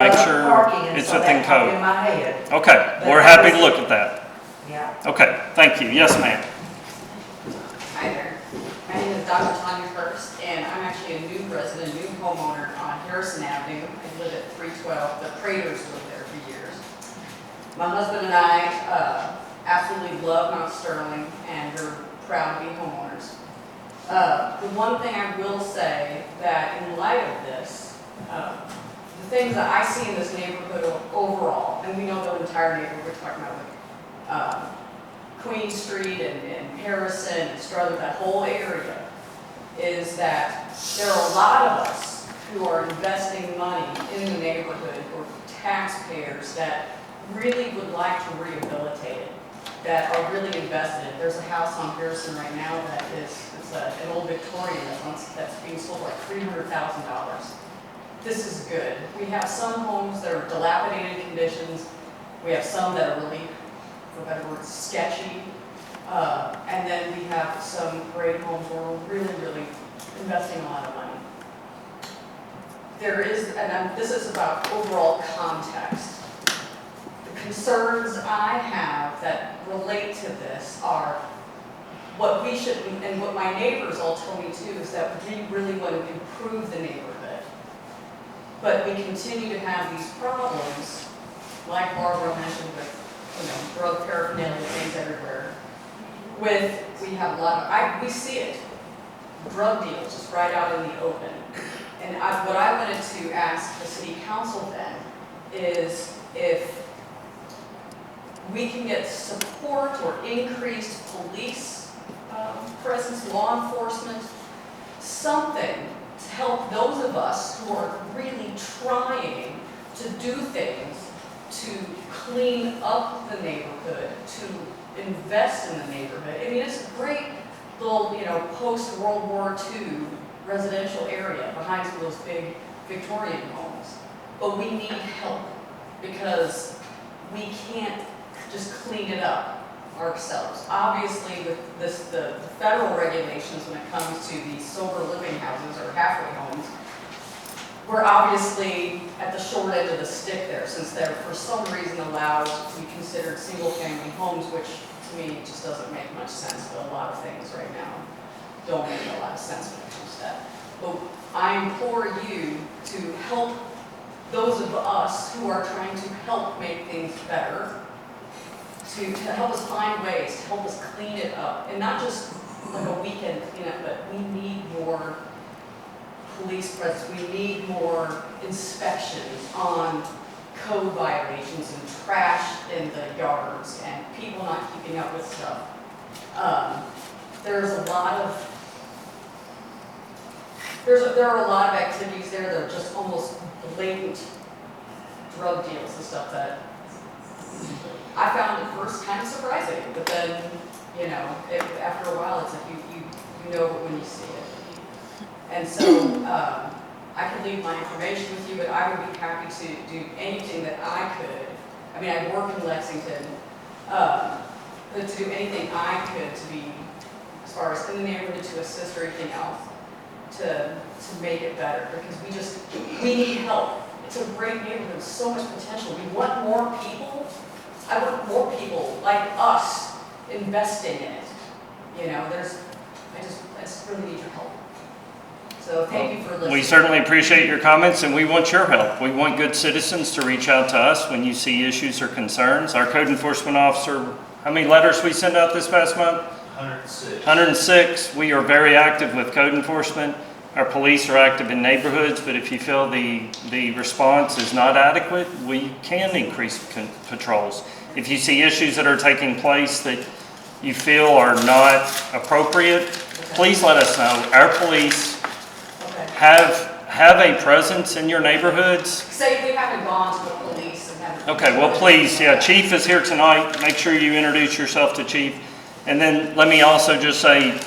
Make sure parking, and it's so within that popped in code. my head. Okay, But we're that happy to was- look at that. Yeah. Okay, thank you. Yes, ma'am. Hi there. My name is Dr. Tanya Hurst, and I'm actually a new resident, new homeowner on Harrison Avenue. I live at 312. The Praters lived there for years. My husband and I absolutely love Mount Sterling, and we're proud to be homeowners. The one thing I will say that in light of this, the things that I see in this neighborhood overall, and we know the entire neighborhood, we're talking about Queen Street and Harrison and Strother, that whole area, is that there are a lot of us who are investing money in the neighborhood, or taxpayers that really would like to rehabilitate it, that are really invested in it. There's a house on Harrison right now that it's an old Victorian that's being sold for like $300,000. This is good. We have some homes that are dilapidated conditions. We have some that are really, for a better word, sketchy. And then we have some great homes where we're really investing a lot of money. There is, and this is about overall context. The concerns I have that relate to this are what we should, and what my neighbors all told me too, is that we really want to improve the neighborhood. But we continue to have these problems, like Barbara mentioned, with drug paraphernalia, things everywhere. We have a lot of, we see it, drug deals just right out in the open. And what I wanted to ask the city council then is if we can get support or increased police presence, law enforcement, something to help those of us who are really trying to do things to clean up the neighborhood, to invest in the neighborhood. I mean, it's a great little, post-World War II residential area behind some of those big Victorian homes. But we need help because we can't just clean it up ourselves. Obviously, with the federal regulations when it comes to these sober living houses or halfway homes, we're obviously at the short end of the stick there, since they're for some reason allowed to be considered single-family homes, which to me just doesn't make much sense. But a lot of things right now don't make a lot of sense when it comes to that. But I implore you to help those of us who are trying to help make things better, to help us find ways, to help us clean it up. And not just like a weekend cleanup, but we need more police presence. We need more inspections on code violations and trash in the yards and people not keeping up with stuff. There are a lot of activities there that are just almost blatant drug deals and stuff that I found at first kind of surprising, but then, after a while, it's like you know it when you see it. And so I could leave my information with you, but I would be happy to do anything that I could. I mean, I work in Lexington, but to do anything I could to be, as far as in the neighborhood, to assist or anything else, to make it better, because we need help. It's a great neighborhood with so much potential. We want more people. I want more people like us investing in it. I just really need your help. So thank you for listening. We certainly appreciate your comments, and we want your help. We want good citizens to reach out to us when you see issues or concerns. Our code enforcement officer, how many letters we send out this past month? 106. 106. We are very active with code enforcement. Our police are active in neighborhoods, but if you feel the response is not adequate, we can increase patrols. If you see issues that are taking place that you feel are not appropriate, please let us know. Our police have a presence in your neighborhoods. Say we haven't gone to the police and haven't. Okay, well, please, yeah, Chief is here tonight. Make sure you introduce yourself to Chief. And then let me also just say,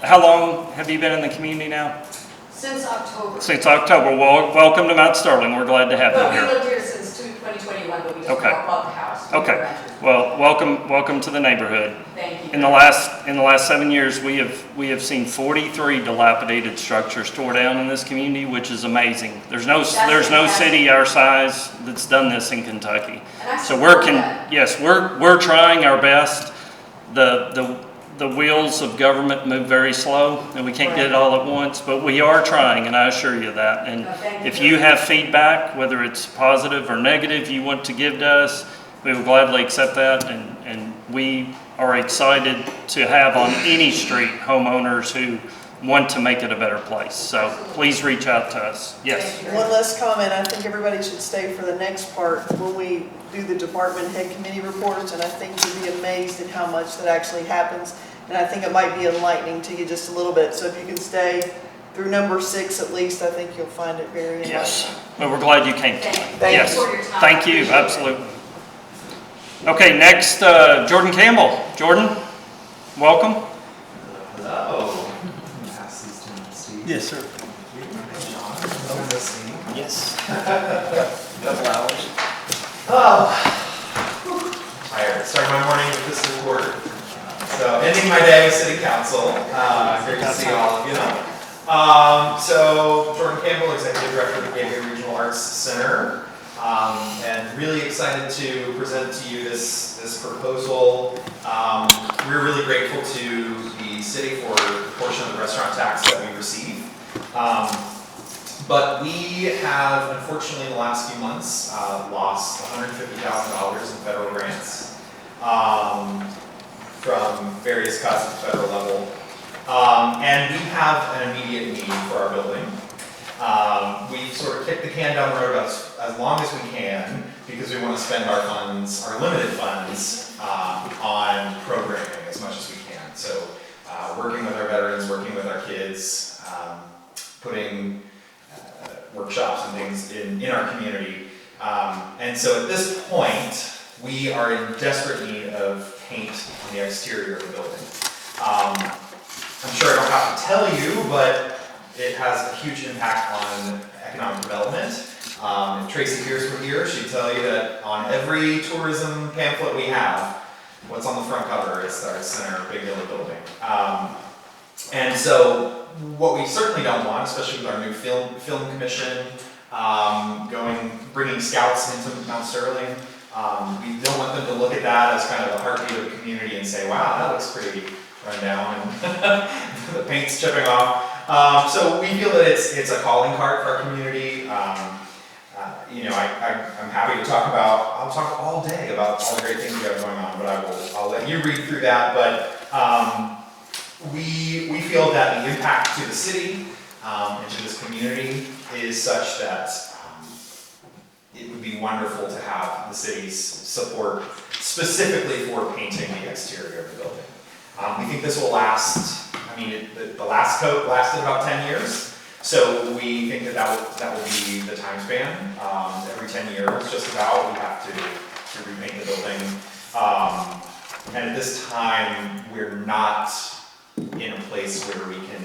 how long have you been in the community now? Since October. Since October. Well, welcome to Mount Sterling. We're glad to have you But we here. lived here since 2021, but we just Okay. above the house. We Okay. were renters. Well, welcome to the neighborhood. Thank you. In the last 7 years, we have seen 43 dilapidated structures tore down in this community, which is amazing. There's no fantastic. city our size that's done this in Kentucky. And I So support that. yes, we're trying our best. The wheels of government move very slow, and we can't get it all at once, but we are trying, and I assure you that. And No, thank if you. you have feedback, whether it's positive or negative, you want to give to us, we will gladly accept that, and we are excited to have on any street homeowners who want to make it a better place. So please reach out to us. Yes. Thank you. One last comment, I think everybody should stay for the next part when we do the department head committee reports, and I think you'll be amazed at how much that actually happens. And I think it might be enlightening to you just a little bit, so if you can stay through number 6 at least, I think you'll find it very enlightening. Yes. Well, we're glad you came. Thank Yes. you for your time. Thank you, Appreciate it. absolutely. Okay, next, Jordan Campbell. Jordan, welcome. Hello. Pass these to Steve. Yes, sir. Sean, listening. Yes. Couple hours. Oh. Tired. Starting my morning with this report. So ending my day with city council. Great to see all of you. So Jordan Campbell, executive director of the Gateway Regional Arts Center. And really excited to present to you this proposal. We're really grateful to the city for the portion of the restaurant tax that we receive. But we have, unfortunately, in the last few months, lost $150,000 in federal grants from various cuts at the federal level. And we have an immediate need for our building. We've sort of kicked the can down the road as long as we can because we want to spend our funds, our limited funds, on programming as much as we can. So working with our veterans, working with our kids, putting workshops and things in our community. And so at this point, we are in desperate need of paint on the exterior of the building. I'm sure I don't have to tell you, but it has a huge impact on economic development. If Tracy Pierce were here, she'd tell you that on every tourism pamphlet we have, what's on the front cover is the Arts Center Big Yellow Building. And so what we certainly don't want, especially with our new film commission, bringing scouts into Mount Sterling, we don't want them to look at that as kind of the heartbeat of the community and say, wow, that looks pretty run down and the paint's chipping off. So we feel that it's a calling card for our community. I'm happy to I'll talk all day about all the great things we have going on, but I'll let you read through that. But we feel that the impact to the city and to this community is such that it would be wonderful to have the city's support specifically for painting the exterior of the building. We think this will last, the last coat lasted about 10 years, so we think that will be the time span. Every 10 years, just about, we have to repaint the building. And at this time, we're not in a place where we can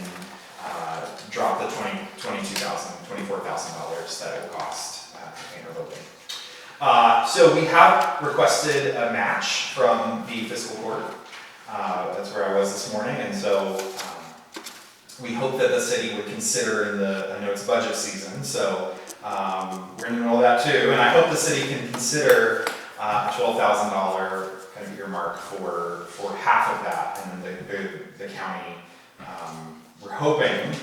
drop the $24,000 that it will cost to paint our building. So we have requested a match from the fiscal court. That's where I was this morning, and so we hope that the city would consider I know it's budget season, so we're in the middle of that too, and I hope the city can consider a $12,000 kind of earmark for half of that, and then the county, we're hoping,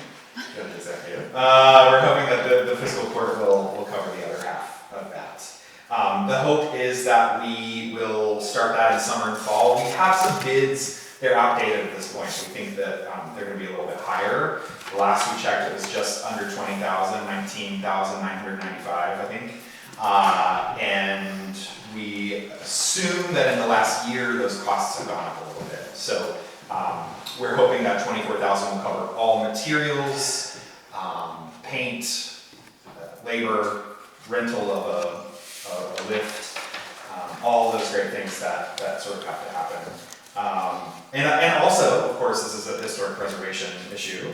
good executive, we're hoping that the fiscal court will cover the other half of that. The hope is that we will start that in summer and fall. We have some bids, they're outdated at this point. We think that they're going to be a little bit higher. The last we checked, it was just under $20,000, $19,995, I think. And we assume that in the last year, those costs have gone up a little bit. So we're hoping that $24,000 will cover all materials, paint, labor, rental of a lift, all those great things that sort of have to happen. And also, of course, this is a historic preservation issue.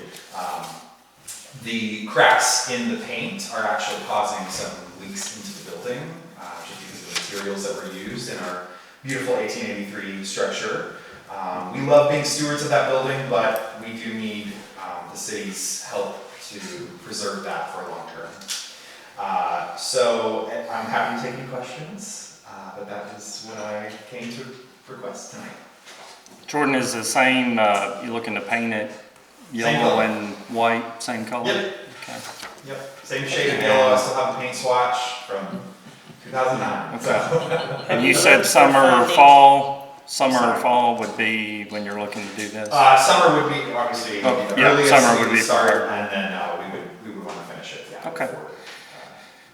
The cracks in the paint are actually causing some leaks into the building, just because of the materials that were used in our beautiful 1883 structure. We love being stewards of that building, but we do need the city's help to preserve that for long term. So I'm happy to take any questions, but that is what I came to request tonight. Jordan, is the same, you're looking to paint it yellow color. and white, same color? Yep. Okay. Yep, same shade of yellow. I still have the paint swatch from 2009. So. And you said summer or fall? Summer or fall would be when you're looking to do this? Summer would be obviously Oh, the yeah, earliest summer we would be start, preferred. and then we would want to finish it. Yeah, Okay. before,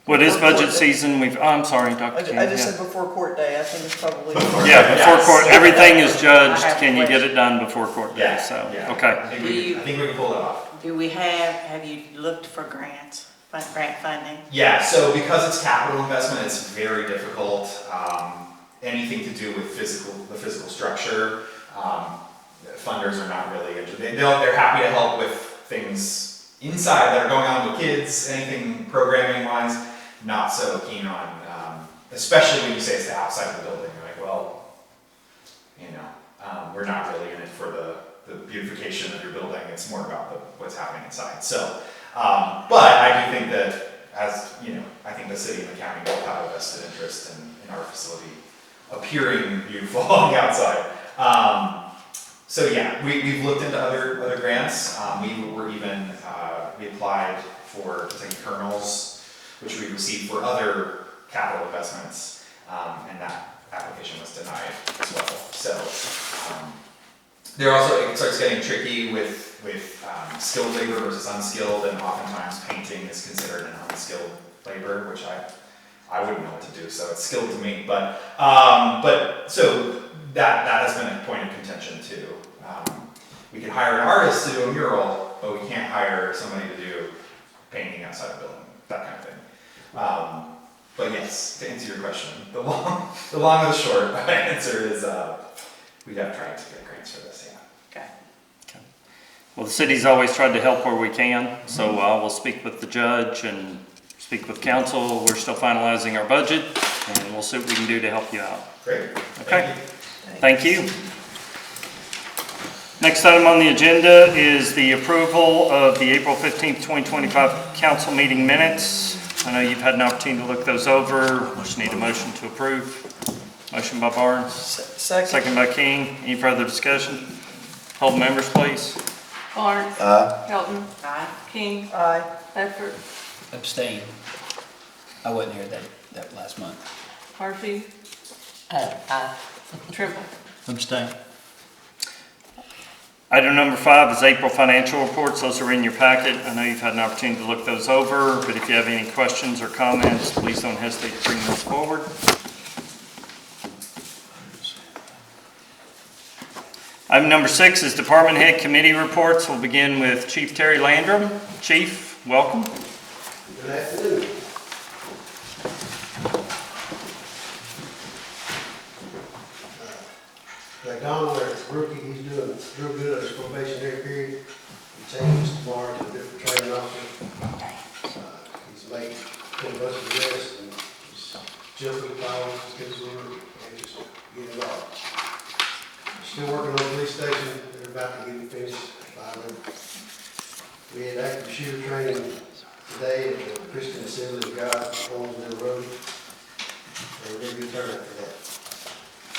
Well, it is budget season, I'm sorry, Dr. I King. I just yeah. said before court day, I think it's probably. Yeah, before Yes. court, everything is judged, I have a can you get question. it done before court day, Yeah, so, yeah. okay. I think we can pull it off. Do we have you looked for grants, grant funding? Yeah, so because it's capital investment, it's very difficult. Anything to do with the physical structure, funders are not really interested. They're happy to help with things inside that are going on with kids, anything programming wise, not so keen on, especially when you say it's the outside of the building. You're like, well, we're not really in it for the beautification of your building. It's more about what's happening inside. So, but I do think that I think the city and the county both have a vested interest in our facility appearing beautiful on the outside. So yeah, we've looked into other grants. We applied for Kentucky Kernels, which we received for other capital investments, and that application was denied as well. So it starts getting tricky with skilled labor versus unskilled, and oftentimes painting is considered an unskilled labor, which I wouldn't know what to do, so it's skilled to me. But so that has been a point of contention too. We can hire an artist to do a mural, but we can't hire somebody to do painting outside a building, that kind of thing. But yes, to answer your question, the long and the short answer is we have tried to get grants for this. Yeah. Okay. Well, the city's always tried to help where we can, so I will speak with the judge and speak with council. We're still finalizing our budget, and we'll see what we can do to help you out. Great. Okay. Thank you. Next item on the agenda is the approval of the April 15th, 2025 council meeting minutes. I know you've had an opportunity to look those over. Just need a motion to approve. Motion by Barnes, second by King. Any further discussion? Hold members, please. Barnes. Hilton. Aye. King. Aye. Ledford. Abstain. I wasn't here that last month. Murphy. Aye. Trimble. Abstain. Item number 5 is April financial reports. Those are in your packet. I know you've had an opportunity to look those over, but if you have any questions or comments, please don't hesitate to bring those forward. Item number 6 is department head committee reports. We'll begin with Chief Terry Landrum. Chief, welcome. Good afternoon. Like Donald, our rookie, he's doing real good at his probationary period. He changes tomorrow to a different training officer. He's made a bunch of arrests and he's jumping calls, just gets work, and just get it all. Still working on the police station. They're about to get it finished finally. We had active shooter training today at the Christian Assembly of God on the road. They really good turnout for that.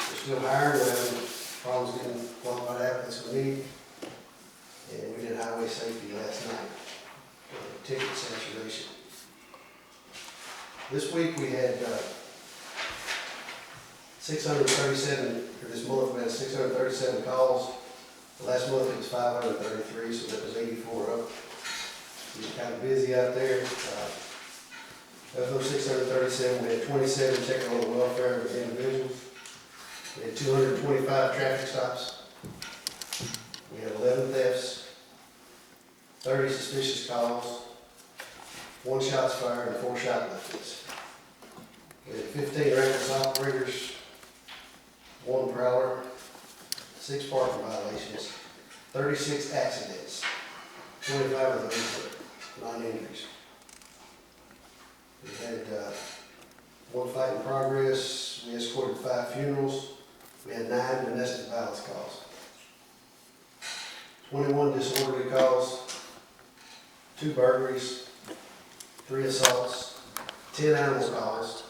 We're still hiring, we're having problems getting qualified applicants we need. And we did highway safety last night, ticket saturation. This week we had 637, or this month we had 637 calls. Last month it was 533, so that was 84 up. It's kind of busy out there. Of those 637, we had 27 checking on the welfare of individuals. We had 225 traffic stops. We had 11 thefts, 30 suspicious calls, 1 shots fired, and 4 shopliftings. We had 15 reckless operators, 1 prowler, 6 parking violations, 36 accidents, 25 of those were non-injuries. We had 1 fight in progress, We escorted 5 funerals. We had 9 domestic violence calls. 21 disorderly calls, 2 burglaries, 3 assaults, 10 animal calls,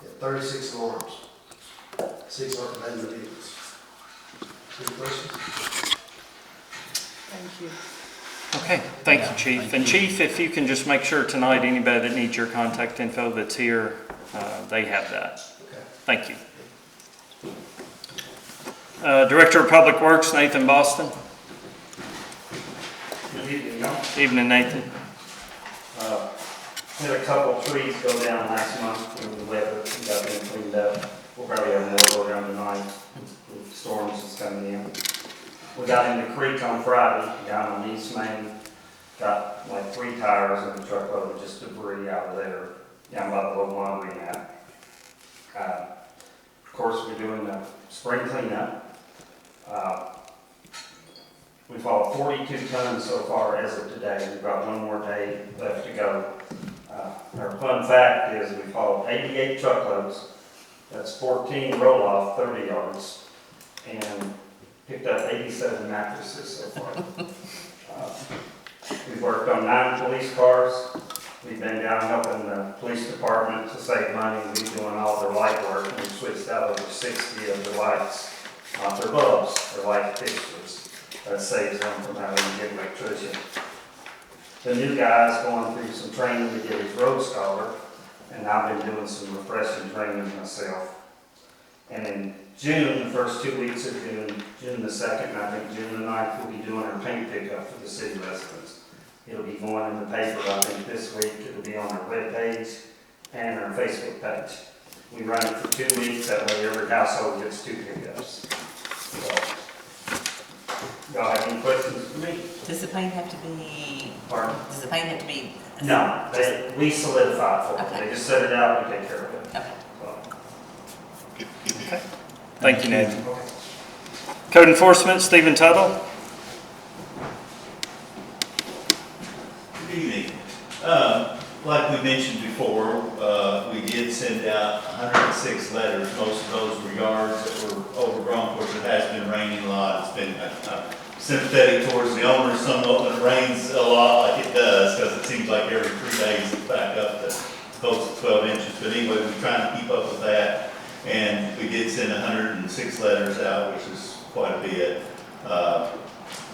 and 36 alarms, 6 abandoned vehicles. Any questions? Thank you. Okay, thank you, Yeah, Chief. thank And you. Chief, if you can just make sure tonight, anybody that needs your contact info that's here, they have that. Okay. Thank you. Director of Public Works, Nathan Boston. Good evening, y'all. Evening, Nathan. Had a couple trees go down last month when the weather got them cleaned up. We'll probably have more go down tonight. The storms is coming in. We got in the creek on Friday, down on East Main. Got like 3 tires and a truckload of just debris out of there, down by the little laundry mat. Of course, we're doing the spring cleanup. We've hauled 42 tons so far as of today. We've got 1 more day left to go. Our fun fact is we've hauled 88 truckloads. That's 14 roll-off 30 yards, and picked up 87 mattresses so far. We've worked on 9 police cars. We've been down helping the police department to save money. We're doing all their light work, and we've switched out over 60 of their lights, not their bulbs, their light fixtures. That saves them from having to get electrician. The new guy's going through some training to get his road scholar, and I've been doing some refreshing training myself. And in June, the first 2 weeks of June, June the 2nd, and I think June the 9th, we'll be doing our paint pickup for the city residents. It'll be going in the paper, I think this week. It'll be on our webpage and our Facebook page. We run it for 2 weeks, that way every household gets 2 pickups. So, y'all have any questions for me? Does the paint have to be, Pardon? does the paint have to be? No, we solidify it for them. Okay. They just set it out, we take care of it. Okay. So, Thank you, Nathan. okay. Code Enforcement, Stephen Tuttle. Good evening. Like we mentioned before, we did send out 106 letters. Most of those were yards that were overgrown. Of course, it has been raining a lot. It's been sympathetic towards the owners somewhat when it rains a lot like it does, because it seems like every 3 days it's back up to close to 12 inches. But anyway, we're trying to keep up with that. And we did send 106 letters out, which is quite a bit.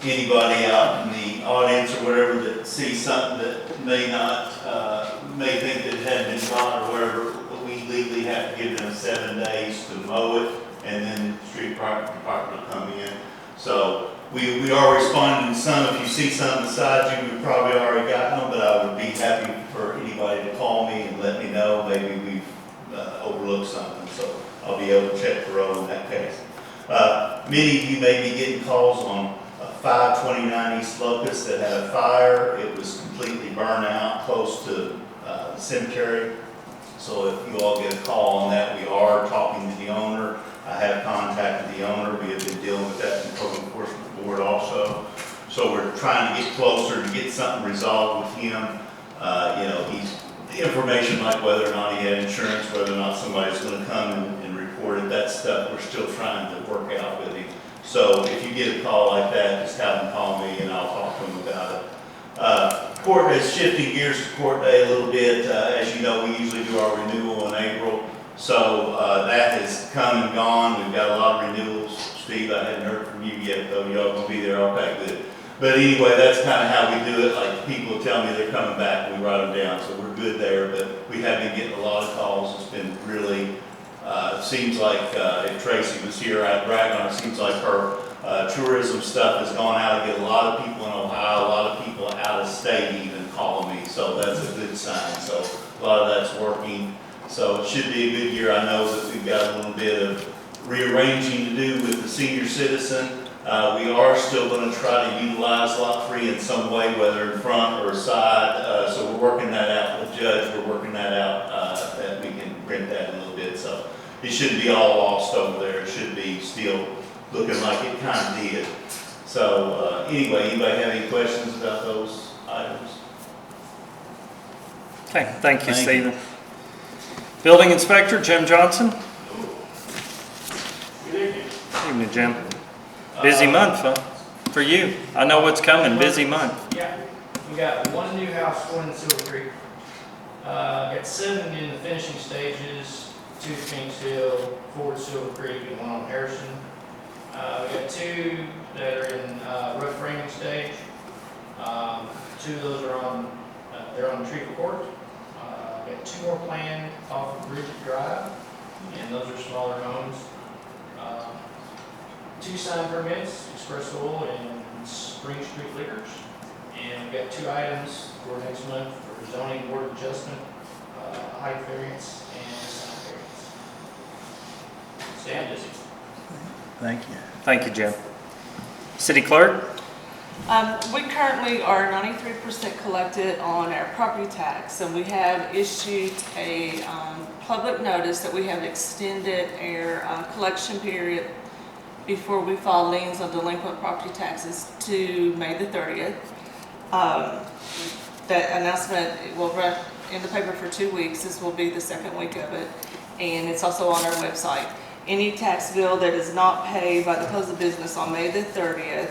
Anybody out in the audience or whatever that sees something that may think that it hadn't been bought or whatever, we legally have to give them 7 days to mow it, and then the street department will come in. So we are responding to some. If you see something beside you, we've probably already gotten them, but I would be happy for anybody to call me and let me know. Maybe we've overlooked something, so I'll be able to check the road in that case. Many of you may be getting calls on 529 East Locust that had a fire. It was completely burned out close to the cemetery. So if you all get a call on that, we are talking to the owner. I have contacted the owner. We have been dealing with that in the Code Enforcement Board also. So we're trying to get closer to get something resolved with him. He's information like whether or not he had insurance, whether or not somebody's going to come and report it, that stuff we're still trying to work out with him. So if you get a call like that, just have them call me and I'll talk to them about it. Court is shifting gears to court day a little bit. As you know, we usually do our renewal in April. So that has come and gone. We've got a lot of renewals. Steve, I hadn't heard from you yet, though. Y'all gonna be there? Okay, good. But anyway, that's kind of how we do it. Like, people tell me they're coming back, we write them down, so we're good there. But we have been getting a lot of calls. It's been really, seems like if Tracy was here, I'd brag on her. It seems like her tourism stuff has gone out. I get a lot of people in Ohio, a lot of people out of state even calling me. So that's a good sign. So a lot of that's working. So it should be a good year. I know that we've got a little bit of rearranging to do with the senior citizen. We are still going to try to utilize Lot 3 in some way, whether in front or side. So we're working that out with Judge. We're working that out that we can rent that a little bit. So it shouldn't be all lost over there. It should be still looking like it kind of did. So anyway, anybody have any questions about those items? Okay, thank you, Stephen. Building Inspector, Jim Johnson. Evening, Jim. Busy month, huh? For you. I know what's coming, busy month. Yeah, we got one new house going in Silver Creek. Got 7 in the finishing stages, 2 at Kings Hill, 4 at Silver Creek, and 1 on Harrison. We got 2 that are in rough framing stage. 2 of those are on, they're on Treacle Court. Got 2 more planned off of Bridget Drive, and those are smaller homes. 2 sign permits, Express Oil and Spring Street Liquors. And we've got 2 items for next month for zoning board adjustment, height variance and sign variance. Stay busy. Thank you. Thank you, Jim. City Clerk? We currently are 93% collected on our property tax, and we have issued a public notice that we have extended our collection period before we file liens on delinquent property taxes to May the 30th. That announcement will run in the paper for 2 weeks. This will be the second week of it, and it's also on our website. Any tax bill that is not paid by the close of business on May the 30th,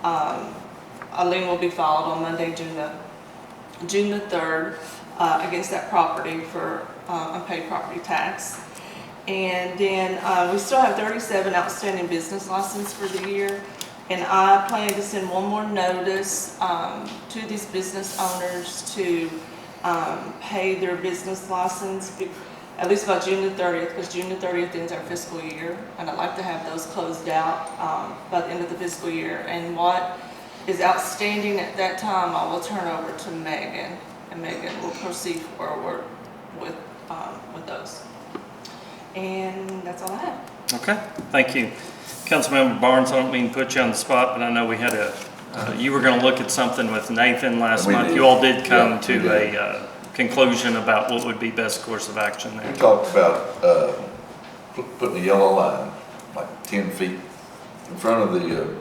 a lien will be filed on Monday, June the 3rd, against that property for unpaid property tax. And then we still have 37 outstanding business licenses for the year. And I plan to send one more notice to these business owners to pay their business license, at least by June the 30th, because June the 30th ends our fiscal year. And I'd like to have those closed out by the end of the fiscal year. And what is outstanding at that time, I will turn over to Megan, and Megan will proceed forward with those. And that's all I have. Okay, thank you. Councilmember Barnes, I don't mean to put you on the spot, but I know we had you were going to look at something with Nathan last We month. did. You all did come Yeah, to we did. a conclusion about what would be best course of action there. We talked about putting a yellow line, like 10 feet in front of the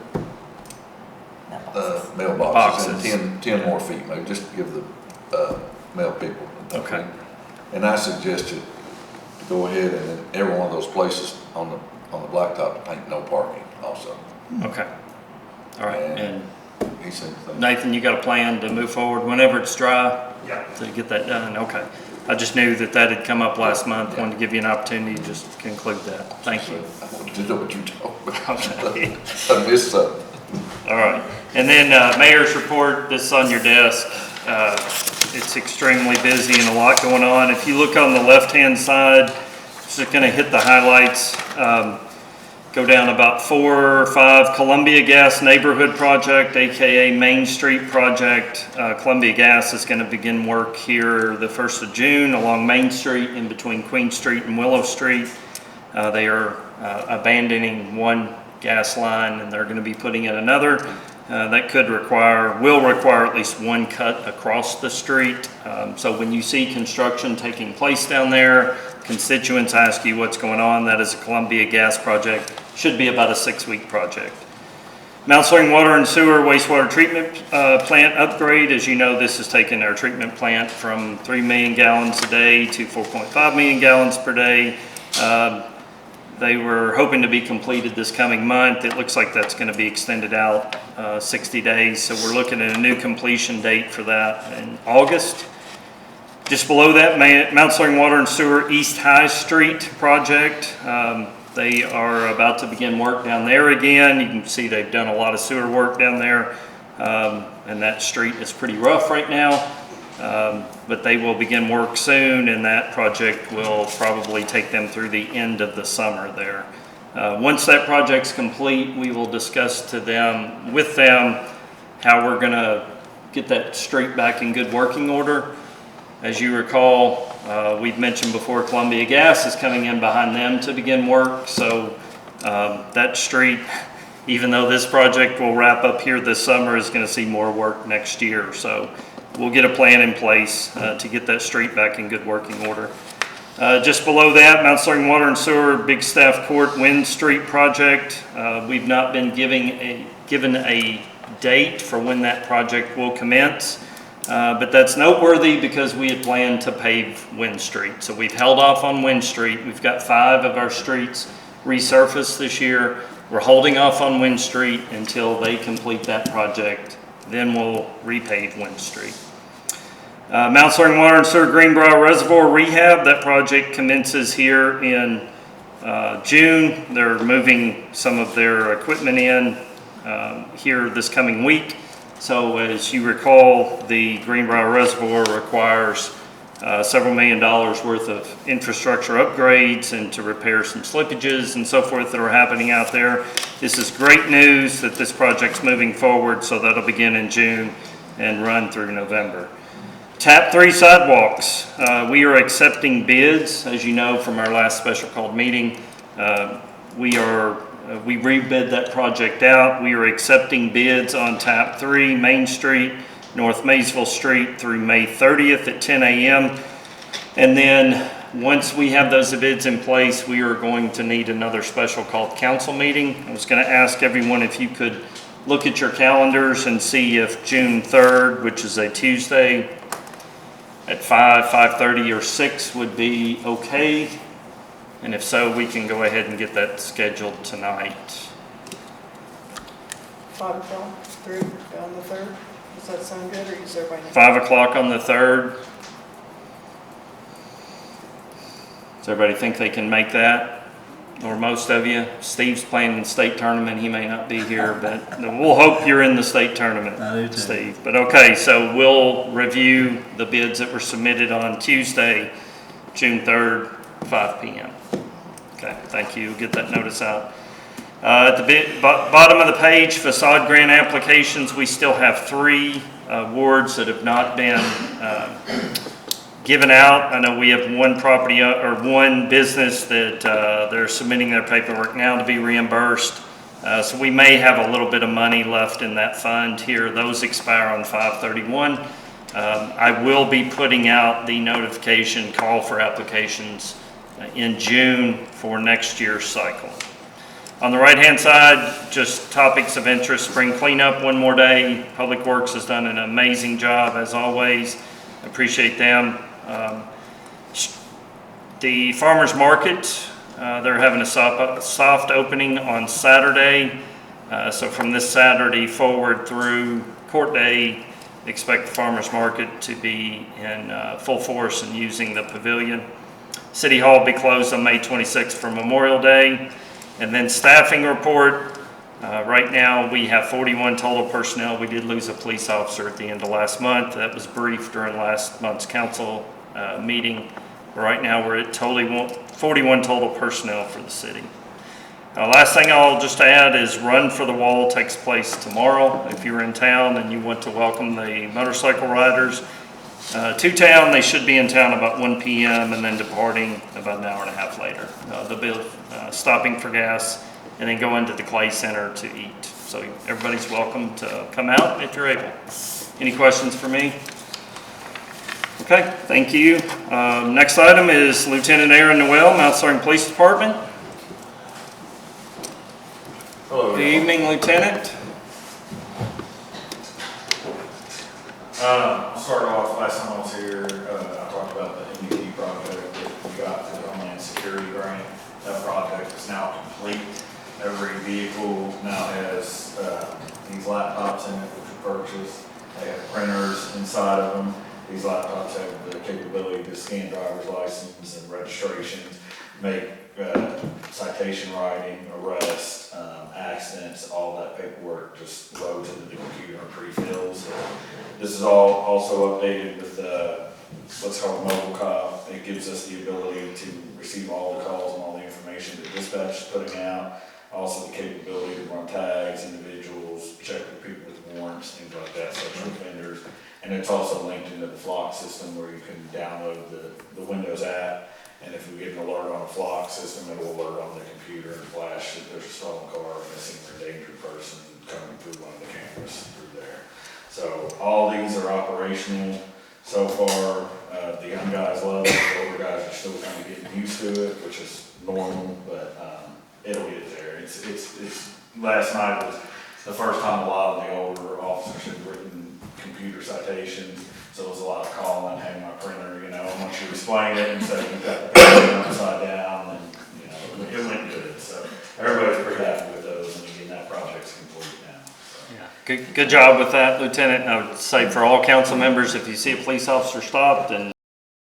mailboxes, Boxes. and 10 more feet, maybe, just to give the mail people. Okay. And I suggested to go ahead and in every one of those places on the blacktop to paint no parking also. Okay. All right. And He said, Nathan, you got a plan to move forward whenever it's dry? Yeah. To get that done? Okay. I just knew that had come up last month. Wanted to give you an opportunity to just conclude that. Thank you. I wanted to know what you told me. Okay. I missed something. All right. And then mayor's report, this is on your desk. It's extremely busy and a lot going on. If you look on the left-hand side, just going to hit the highlights. Go down about 4 or 5. Columbia Gas Neighborhood Project, aka Main Street Project. Columbia Gas is going to begin work here the 1st of June along Main Street in between Queen Street and Willow Street. They are abandoning one gas line and they're going to be putting in another. That will require at least one cut across the street. So when you see construction taking place down there, constituents ask you what's going on. That is a Columbia Gas project. Should be about a 6-week project. Mount Sterling Water and Sewer Wastewater Treatment Plant upgrade. As you know, this has taken our treatment plant from 3 million gallons a day to 4.5 million gallons per day. They were hoping to be completed this coming month. It looks like that's going to be extended out 60 days. So we're looking at a new completion date for that in August. Just below that, Mount Sterling Water and Sewer East High Street project. They are about to begin work down there again. You can see they've done a lot of sewer work down there. And that street is pretty rough right now. But they will begin work soon, and that project will probably take them through the end of the summer there. Once that project's complete, we will discuss with them how we're going to get that street back in good working order. As you recall, we've mentioned before, Columbia Gas is coming in behind them to begin work. So that street, even though this project will wrap up here this summer, is going to see more work next year. So we'll get a plan in place to get that street back in good working order. Just below that, Mount Sterling Water and Sewer Big Staff Court Wind Street project. We've not been given a date for when that project will commence. But that's noteworthy because we had planned to pave Wind Street. So we've held off on Wind Street. We've got 5 of our streets resurfaced this year. We're holding off on Wind Street until they complete that project, then we'll repave Wind Street. Mount Sterling Water and Sewer Greenbrier Reservoir Rehab, that project commences here in June. They're moving some of their equipment in here this coming week. So as you recall, the Greenbrier Reservoir requires several $1 million worth of infrastructure upgrades and to repair some slippages and so forth that are happening out there. This is great news that this project's moving forward, so that'll begin in June and run through November. TAP 3 sidewalks. We are accepting bids, as you know from our last special called meeting. We rebid that project out. We are accepting bids on TAP 3 Main Street, North Maysville Street through May 30th at 10 a.m. And then once we have those bids in place, we are going to need another special called council meeting. I was going to ask everyone if you could look at your calendars and see if June 3rd, which is a Tuesday, at 5:30, or 6 would be okay. And if so, we can go ahead and get that scheduled tonight. 5 o'clock through on the 3rd. Does that sound good, or is everybody? 5 o'clock on the 3rd. Does everybody think they can make that? Or most of you? Steve's playing in the state tournament. He may not be here, but we'll hope you're in the state tournament, I do too. Steve. But okay, so we'll review the bids that were submitted on Tuesday, June 3rd, 5 p.m. Okay, thank you. Get that notice out. At the bottom of the page, facade grant applications, we still have 3 awards that have not been given out. I know we have one property or one business that they're submitting their paperwork now to be reimbursed. So we may have a little bit of money left in that fund here. Those expire on 5/31. I will be putting out the notification call for applications in June for next year's cycle. On the right-hand side, just topics of interest, spring cleanup, one more day. Public Works has done an amazing job as always. Appreciate them. The farmers market, they're having a soft opening on Saturday. So from this Saturday forward through court day, expect the farmers market to be in full force and using the pavilion. City Hall will be closed on May 26th for Memorial Day. And then staffing report. Right now we have 41 total personnel. We did lose a police officer at the end of last month. That was briefed during last month's council meeting. Right now we're at 41 total personnel for the city. Last thing I'll just add is Run for the Wall takes place tomorrow. If you're in town and you want to welcome the motorcycle riders to town, they should be in town about 1 p.m. and then departing about an hour and a half later. They'll be stopping for gas and then go into the Clay Center to eat. So everybody's welcome to come out if you're able. Any questions for me? Okay, thank you. Next item is Lieutenant Aaron Noel, Mount Sterling Police Department. Hello. Good evening, Lieutenant. I'll start off, last time I was here, I talked about the MUT project that we got for the Homeland Security grant. That project is now complete. Every vehicle now has these laptops in it, which were purchased. They have printers inside of them. These laptops have the capability to scan driver's license and registrations, make citation writing, arrest, accidents, all that paperwork just loads into the computer and pre-fills. This is all also updated with what's called Mobile Cop. It gives us the ability to receive all the calls and all the information that dispatch is putting out. Also the capability to run tags, individuals, check with people with warrants, things like that, sexual offenders. And it's also linked into the Flock system where you can download the Windows app. And if we get an alert on a Flock system, it will alert on the computer and flash that there's a stolen car, missing or endangered person coming through one of the cameras through there. So all these are operational so far. The young guys love it, the older guys are still kind of getting used to it, which is normal, but it'll get there. It's last night was the first time a lot of the older officers had written computer citations, so it was a lot of calling, hey, my printer, once you explain it and say you've got the printer upside down, and, it went good. So everybody's pretty happy with those. Good job with that, Lieutenant. And I would say for all council members, if you see a police officer stopped and